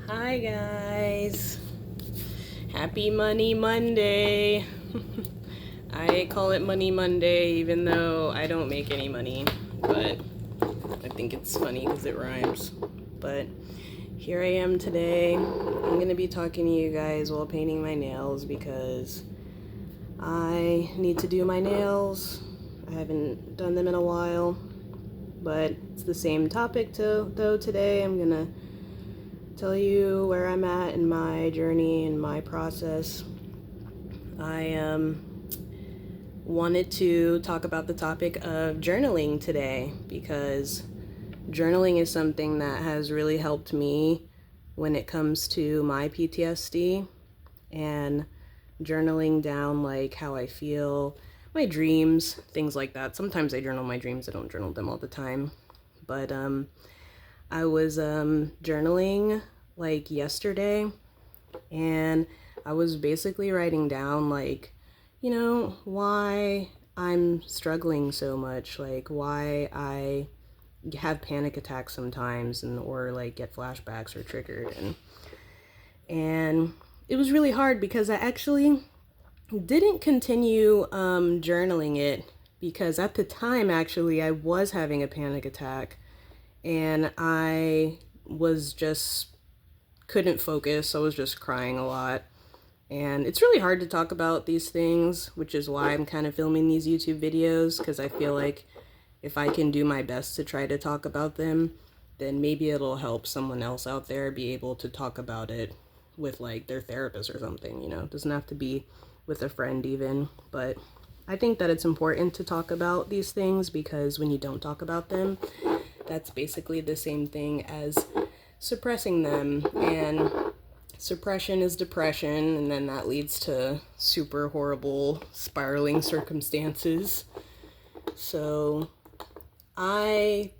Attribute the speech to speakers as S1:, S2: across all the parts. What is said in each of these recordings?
S1: Hi guys, happy Money Monday. I call it Money Monday even though I don't make any money, but I think it's funny because it rhymes. But here I am today. I'm going to be talking to you guys while painting my nails because I need to do my nails. I haven't done them in a while, but it's the same topic though today. I'm going to tell you where I'm at in my journey and my process. I wanted to talk about the topic of journaling today because journaling is something that has really helped me when it comes to my PTSD, and journaling down like how I feel, my dreams, things like that. Sometimes I journal my dreams. I don't journal them all the time, but I was journaling like yesterday, and I was basically writing down like, why I'm struggling so much, like why I have panic attacks sometimes and or like get flashbacks or triggered, and it was really hard because I actually didn't continue journaling it because at the time actually I was having a panic attack and I was just couldn't focus. I was just crying a lot. And it's really hard to talk about these things, which is why I'm kind of filming these YouTube videos, because I feel like if I can do my best to try to talk about them, then maybe it'll help someone else out there be able to talk about it with like their therapist or something, It doesn't have to be with a friend even, but I think that it's important to talk about these things because when you don't talk about them, that's basically the same thing as suppressing them, and suppression is depression, and then that leads to super horrible spiraling circumstances. So I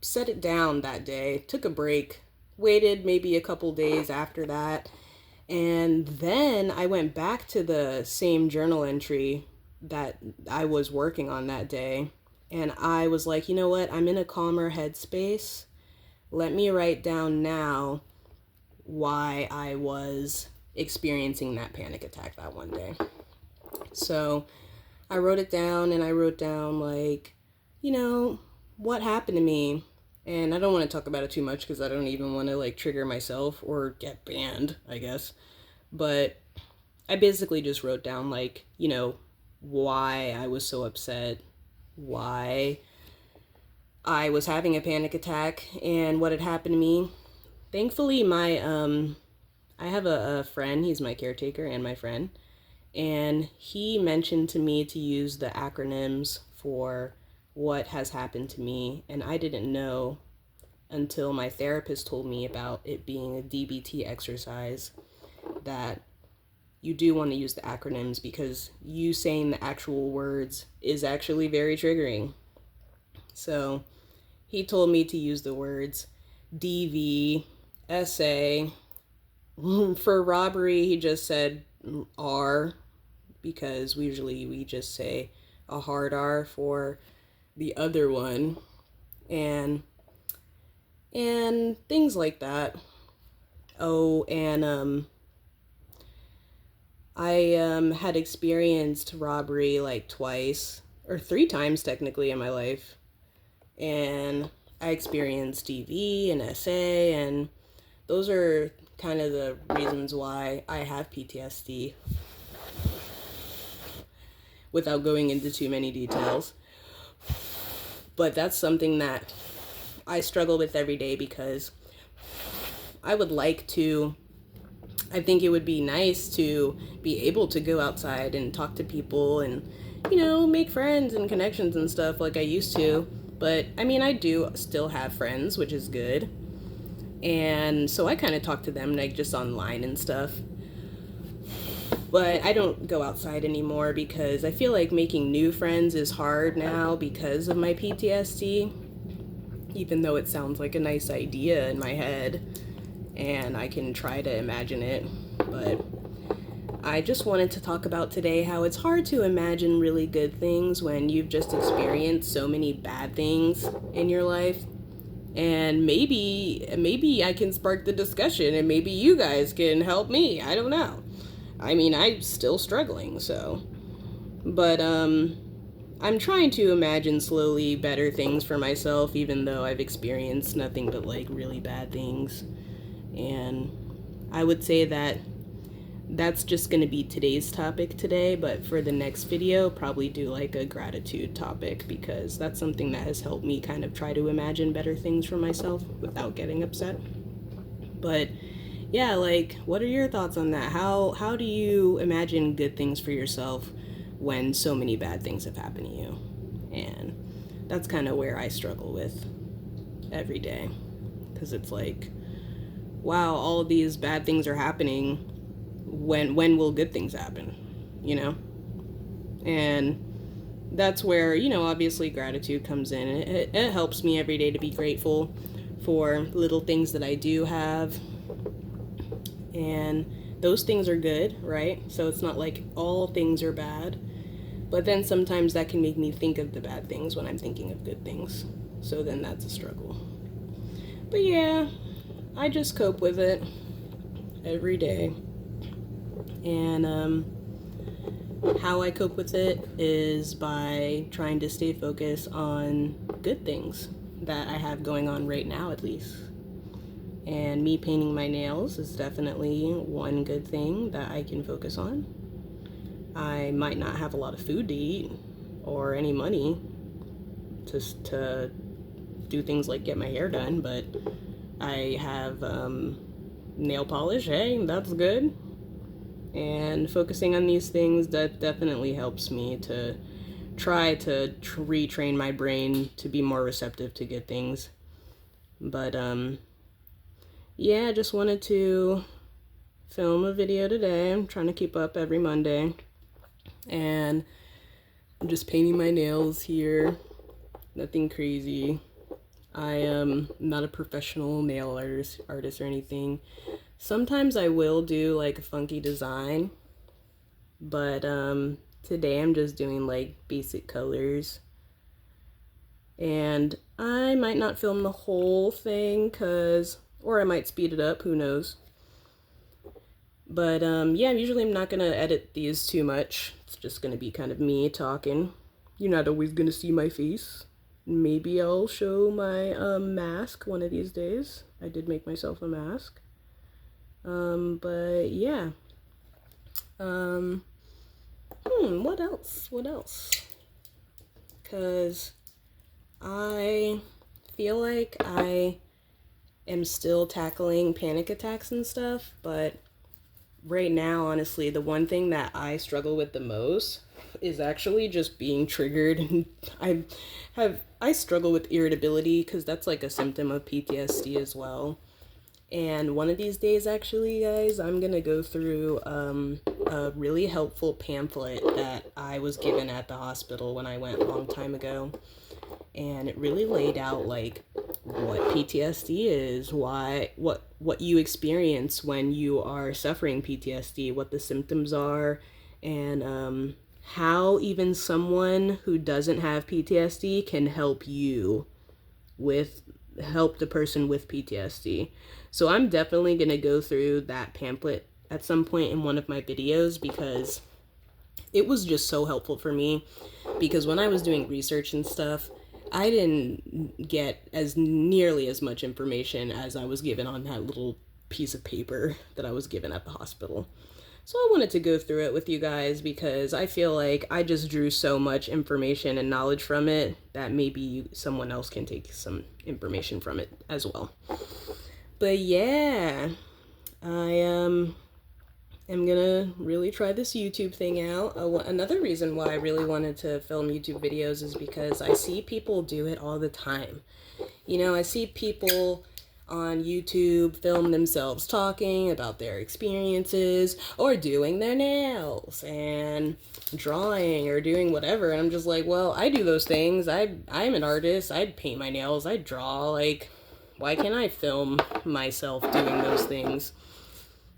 S1: set it down that day, took a break, waited maybe a couple days after that, and then I went back to the same journal entry that I was working on that day, and I was like, you know what, I'm in a calmer headspace. Let me write down now why I was experiencing that panic attack that one day. So I wrote it down, and I wrote down like, what happened to me. And I don't want to talk about it too much because I don't even want to like trigger myself or get banned, I guess. But I basically just wrote down like, why I was so upset, why I was having a panic attack, and what had happened to me. Thankfully, I have a friend, he's my caretaker and my friend, and he mentioned to me to use the acronyms for what has happened to me, and I didn't know until my therapist told me about it being a DBT exercise that you do want to use the acronyms because you saying the actual words is actually very triggering. So he told me to use the words DV, SA. For robbery, he just said R, because usually we just say a hard R for the other one, and things like that. Oh, and I had experienced robbery like twice or three times technically in my life, and I experienced DV and SA, and those are kind of the reasons why I have PTSD without going into too many details. But that's something that I struggle with every day because I think it would be nice to be able to go outside and talk to people and, make friends and connections and stuff like I used to. But I mean, I do still have friends, which is good. And so I kind of talk to them like just online and stuff. But I don't go outside anymore because I feel like making new friends is hard now because of my PTSD. Even though it sounds like a nice idea in my head and I can try to imagine it. But I just wanted to talk about today how it's hard to imagine really good things when you've just experienced so many bad things in your life. And maybe I can spark the discussion, and maybe you guys can help me. I don't know. I mean, I'm still struggling, so. But I'm trying to imagine slowly better things for myself, even though I've experienced nothing but like really bad things. And I would say that that's just going to be today's topic today, but for the next video, probably do like a gratitude topic, because that's something that has helped me kind of try to imagine better things for myself without getting upset. But yeah, like, what are your thoughts on that? How do you imagine good things for yourself when so many bad things have happened to you? And that's kind of where I struggle with every day, because it's like, wow, all of these bad things are happening. When will good things happen, you know? And that's where, you know, obviously gratitude comes in. It helps me every day to be grateful for little things that I do have, and those things are good, right? So it's not like all things are bad, but then sometimes that can make me think of the bad things when I'm thinking of good things, so then that's a struggle. But yeah, I just cope with it every day. And how I cope with it is by trying to stay focused on good things that I have going on right now, at least. And me painting my nails is definitely one good thing that I can focus on. I might not have a lot of food to eat or any money to do things like get my hair done, but I have nail polish. Hey, that's good. And focusing on these things, that definitely helps me to try to retrain my brain to be more receptive to good things. But yeah, I just wanted to film a video today. I'm trying to keep up every Monday, and I'm just painting my nails here. Nothing crazy. I am not a professional nail artist or anything. Sometimes I will do like a funky design, but today I'm just doing like basic colors. And I might not film the whole thing, or I might speed it up, who knows. But yeah, usually I'm not gonna edit these too much. It's just gonna be kind of me talking. You're not always gonna see my face. Maybe I'll show my mask one of these days. I did make myself a mask. But yeah. What else? What else? Because I feel like I am still tackling panic attacks and stuff, but right now, honestly, the one thing that I struggle with the most is actually just being triggered. I struggle with irritability, because that's like a symptom of PTSD as well. And one of these days, actually, guys, I'm gonna go through a really helpful pamphlet that I was given at the hospital when I went a long time ago. And it really laid out like what PTSD is, what you experience when you are suffering PTSD, what the symptoms are, and how even someone who doesn't have PTSD can help the person with PTSD. So I'm definitely going to go through that pamphlet at some point in one of my videos, because it was just so helpful for me. Because when I was doing research and stuff, I didn't get as nearly as much information as I was given on that little piece of paper that I was given at the hospital. So I wanted to go through it with you guys, because I feel like I just drew so much information and knowledge from it that maybe someone else can take some information from it as well. But yeah, I am gonna really try this YouTube thing out. Another reason why I really wanted to film YouTube videos is because I see people do it all the time. You know, I see people on YouTube film themselves talking about their experiences, or doing their nails and drawing or doing whatever, and I'm just like, well, I do those things. I'm an artist. I paint my nails, I draw. Like, why can't I film myself doing those things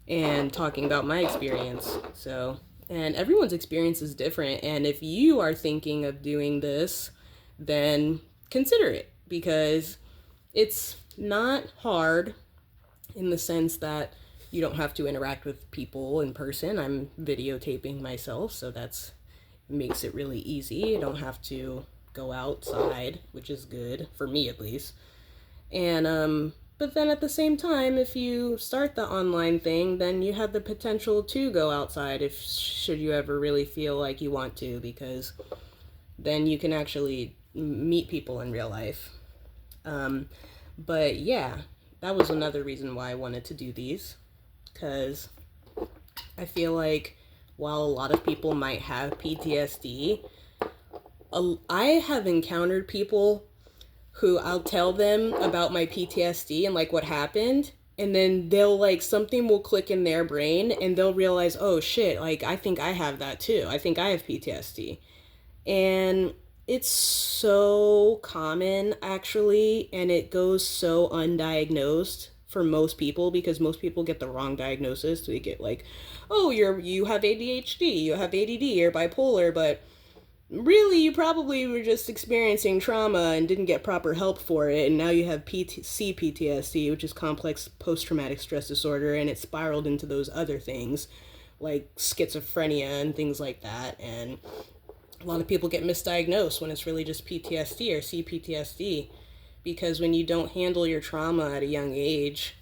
S1: and talking about my experience? So, and everyone's experience is different, and if you are thinking of doing this, then consider it, because it's not hard in the sense that you don't have to interact with people in person. I'm videotaping myself, so that's makes it really easy. You don't have to go outside, which is good for me at least. And but then at the same time, if you start the online thing, then you have the potential to go outside if should you ever really feel like you want to, because then you can actually meet people in real life. But yeah, that was another reason why I wanted to do these, because I feel like while a lot of people might have PTSD, I have encountered people who I'll tell them about my PTSD and like what happened, and then they'll like something will click in their brain and they'll realize, oh shit, like I think I have that too. I think I have PTSD. And it's so common actually, and it goes so undiagnosed for most people, because most people get the wrong diagnosis. They get like, oh, you have ADHD, you have ADD, you're bipolar, but really you probably were just experiencing trauma and didn't get proper help for it, and now you have CPTSD, which is complex post-traumatic stress disorder, and it spiraled into those other things like schizophrenia and things like that. And a lot of people get misdiagnosed when it's really just PTSD or CPTSD, because when you don't handle your trauma at a young age,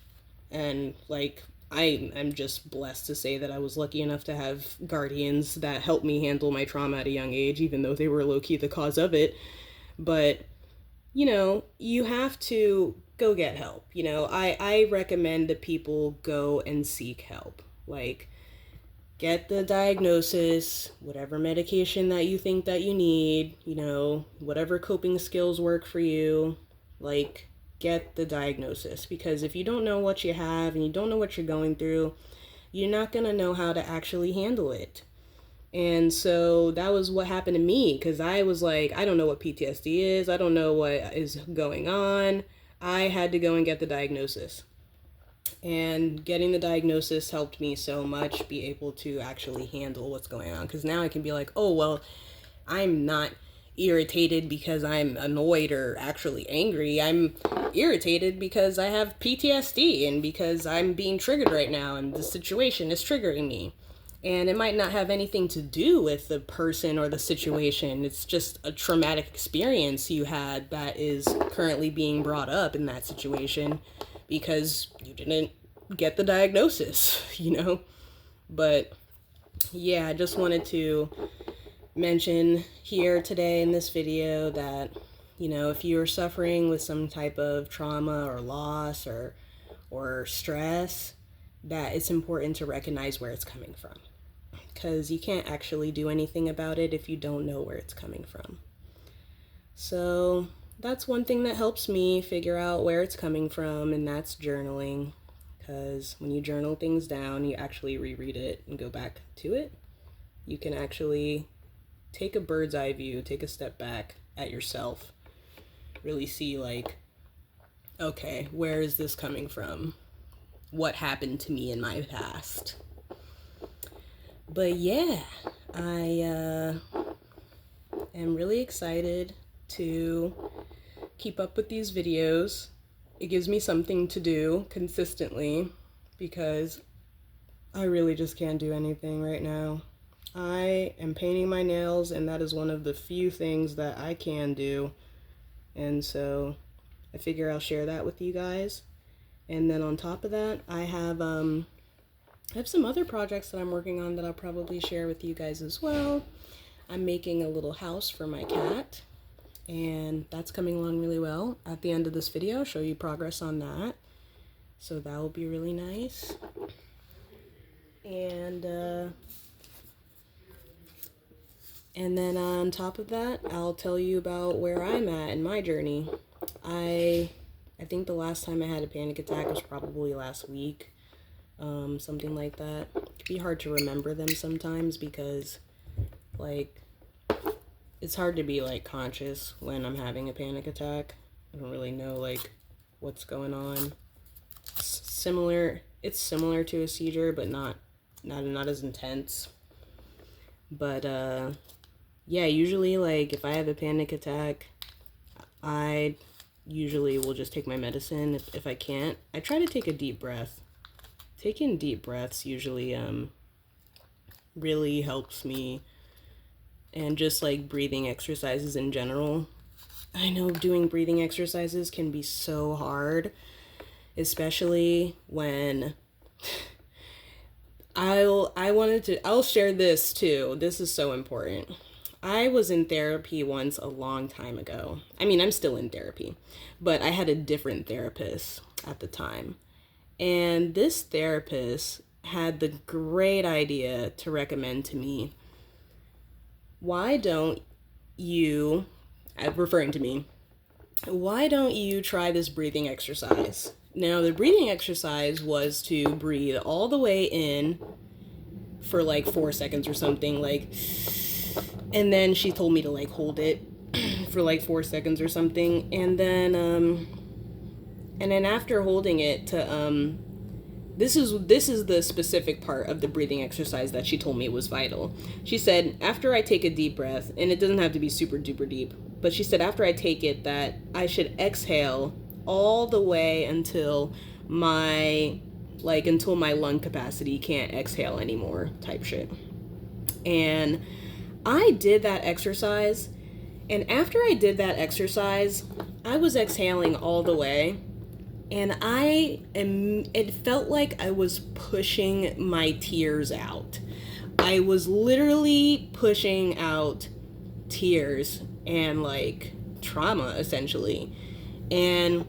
S1: and like I'm just blessed to say that I was lucky enough to have guardians that helped me handle my trauma at a young age, even though they were low-key the cause of it. But, you know, you have to go get help. You know, I recommend that people go and seek help. Like, get the diagnosis, whatever medication that you think that you need, you know, whatever coping skills work for you, like, get the diagnosis. Because if you don't know what you have and you don't know what you're going through, you're not going to know how to actually handle it. And so that was what happened to me, because I was like, I don't know what PTSD is. I don't know what is going on. I had to go and get the diagnosis. And getting the diagnosis helped me so much be able to actually handle what's going on. Because now I can be like, oh, well, I'm not irritated because I'm annoyed or actually angry. I'm irritated because I have PTSD and because I'm being triggered right now and the situation is triggering me. And it might not have anything to do with the person or the situation. It's just a traumatic experience you had that is currently being brought up in that situation because you didn't get the diagnosis, you know? But yeah, I just wanted to mention here today in this video that, you know, if you're suffering with some type of trauma or loss or stress, that it's important to recognize where it's coming from, because you can't actually do anything about it if you don't know where it's coming from. So that's one thing that helps me figure out where it's coming from, and that's journaling. Because when you journal things down, you actually reread it and go back to it. You can actually take a bird's eye view, take a step back at yourself, really see like, okay, where is this coming from? What happened to me in my past? But yeah, I am really excited to keep up with these videos. It gives me something to do consistently because I really just can't do anything right now. I am painting my nails, and that is one of the few things that I can do. And so I figure I'll share that with you guys. And then on top of that, I have some other projects that I'm working on that I'll probably share with you guys as well. I'm making a little house for my cat, and that's coming along really well. At the end of this video, I'll show you progress on that. So that will be really nice. And then on top of that, I'll tell you about where I'm at in my journey. I think the last time I had a panic attack was probably last week, something like that. It can be hard to remember them sometimes because, like, it's hard to be, like, conscious when I'm having a panic attack. I don't really know, like, what's going on. It's similar to a seizure, but not as intense. But, yeah, usually, like, if I have a panic attack, I usually will just take my medicine if I can't. I try to take a deep breath. Taking deep breaths usually really helps me, and just like breathing exercises in general. I know doing breathing exercises can be so hard, especially when I'll share this too. This is so important. I was in therapy once a long time ago. I mean, I'm still in therapy, but I had a different therapist at the time. And this therapist had the great idea to recommend to me, why don't you, referring to me, why don't you try this breathing exercise? Now, the breathing exercise was to breathe all the way in for like 4 seconds or something, like, and then she told me to like hold it for like 4 seconds or something, and then after holding it to this is the specific part of the breathing exercise that she told me was vital. She said, after I take a deep breath, and it doesn't have to be super duper deep, but she said after I take it that I should exhale all the way until my lung capacity can't exhale anymore, type shit. And I did that exercise, and after I did that exercise, I was exhaling all the way, and it felt like I was pushing my tears out. I was literally pushing out tears and like trauma, essentially. And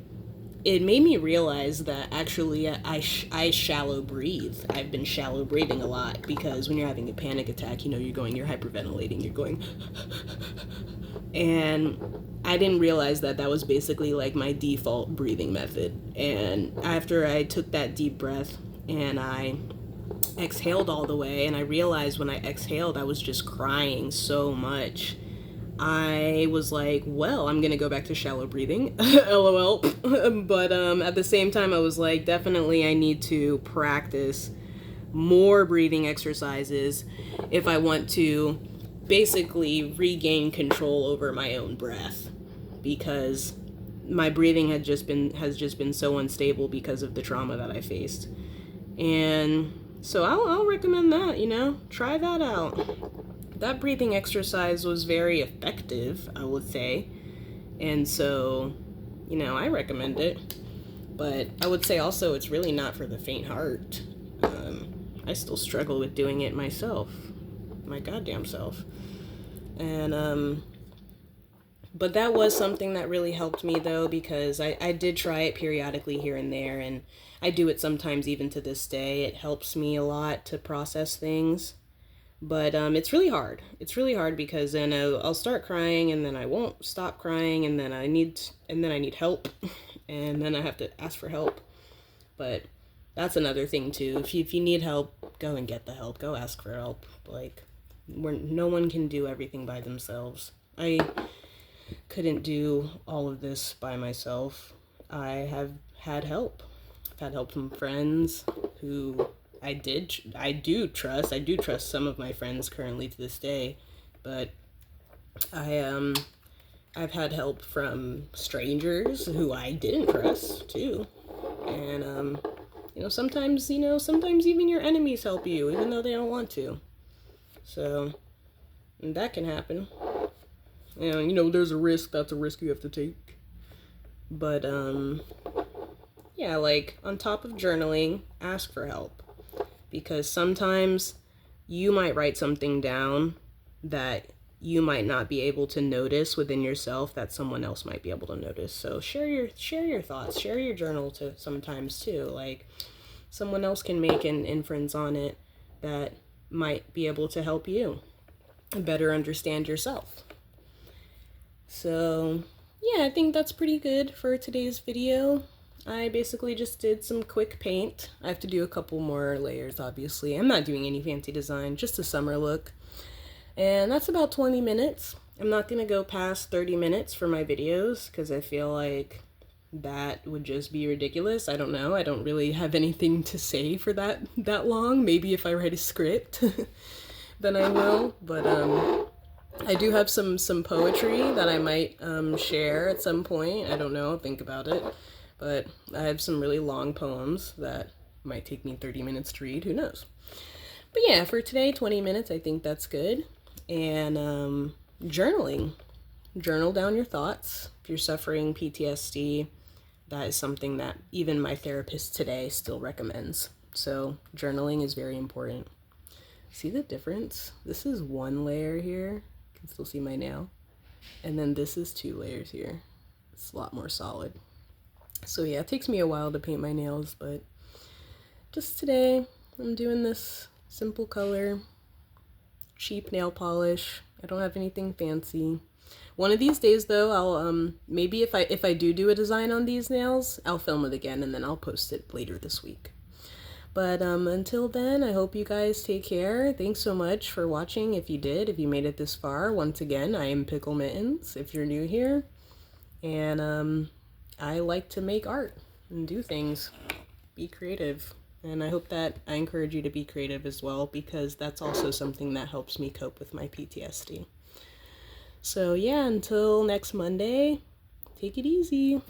S1: it made me realize that actually I shallow breathe. I've been shallow breathing a lot, because when you're having a panic attack, you're hyperventilating, you're going, and I didn't realize that was basically like my default breathing method. And after I took that deep breath and I exhaled all the way, and I realized when I exhaled I was just crying so much, I was like, well, I'm gonna go back to shallow breathing, lol. But at the same time, I was like, definitely I need to practice more breathing exercises if I want to basically regain control over my own breath, because my breathing has just been so unstable because of the trauma that I faced. And so I'll recommend that, try that out. That breathing exercise was very effective, I would say. And so, I recommend it. But I would say also it's really not for the faint heart. I still struggle with doing it myself. My goddamn self. And, but that was something that really helped me, though, because I did try it periodically here and there, and I do it sometimes even to this day. It helps me a lot to process things. But it's really hard. It's really hard because then I'll start crying, and then I won't stop crying, and then I need help, and then I have to ask for help. But that's another thing too. If you need help, go and get the help. Go ask for help. Like, no one can do everything by themselves. I couldn't do all of this by myself. I have had help. I've had help from friends who I do trust some of my friends currently to this day, but I've had help from strangers who I didn't trust too. And sometimes even your enemies help you even though they don't want to. So that can happen. There's a risk. That's a risk you have to take. But yeah, like on top of journaling, ask for help. Because sometimes you might write something down that you might not be able to notice within yourself that someone else might be able to notice. So share your thoughts, share your journal to sometimes too. Like, someone else can make an inference on it that might be able to help you better understand yourself. So yeah, I think that's pretty good for today's video. I basically just did some quick paint. I have to do a couple more layers, obviously. I'm not doing any fancy design, just a summer look. And that's about 20 minutes. I'm not going to go past 30 minutes for my videos because I feel like that would just be ridiculous. I don't know. I don't really have anything to say for that long. Maybe if I write a script, then I will. But I do have some poetry that I might share at some point. I don't know, I'll think about it. But I have some really long poems that might take me 30 minutes to read, who knows. But yeah, for today, 20 minutes, I think that's good. And journaling. Journal down your thoughts. If you're suffering PTSD, that is something that even my therapist today still recommends. So journaling is very important. See the difference? This is one layer here. You can still see my nail. And then this is 2 layers here. It's a lot more solid. So yeah, it takes me a while to paint my nails, but just today I'm doing this simple color, cheap nail polish. I don't have anything fancy. One of these days though, I'll maybe if I do a design on these nails, I'll film it again and then I'll post it later this week. But until then, I hope you guys take care. Thanks so much for watching. If you did, if you made it this far, once again, I am Pickle Mittens if you're new here. And I like to make art and do things. Be creative. And I hope that I encourage you to be creative as well, because that's also something that helps me cope with my PTSD. So yeah, until next Monday, take it easy.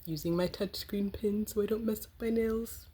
S1: Using my touchscreen pen so I don't mess up my nails.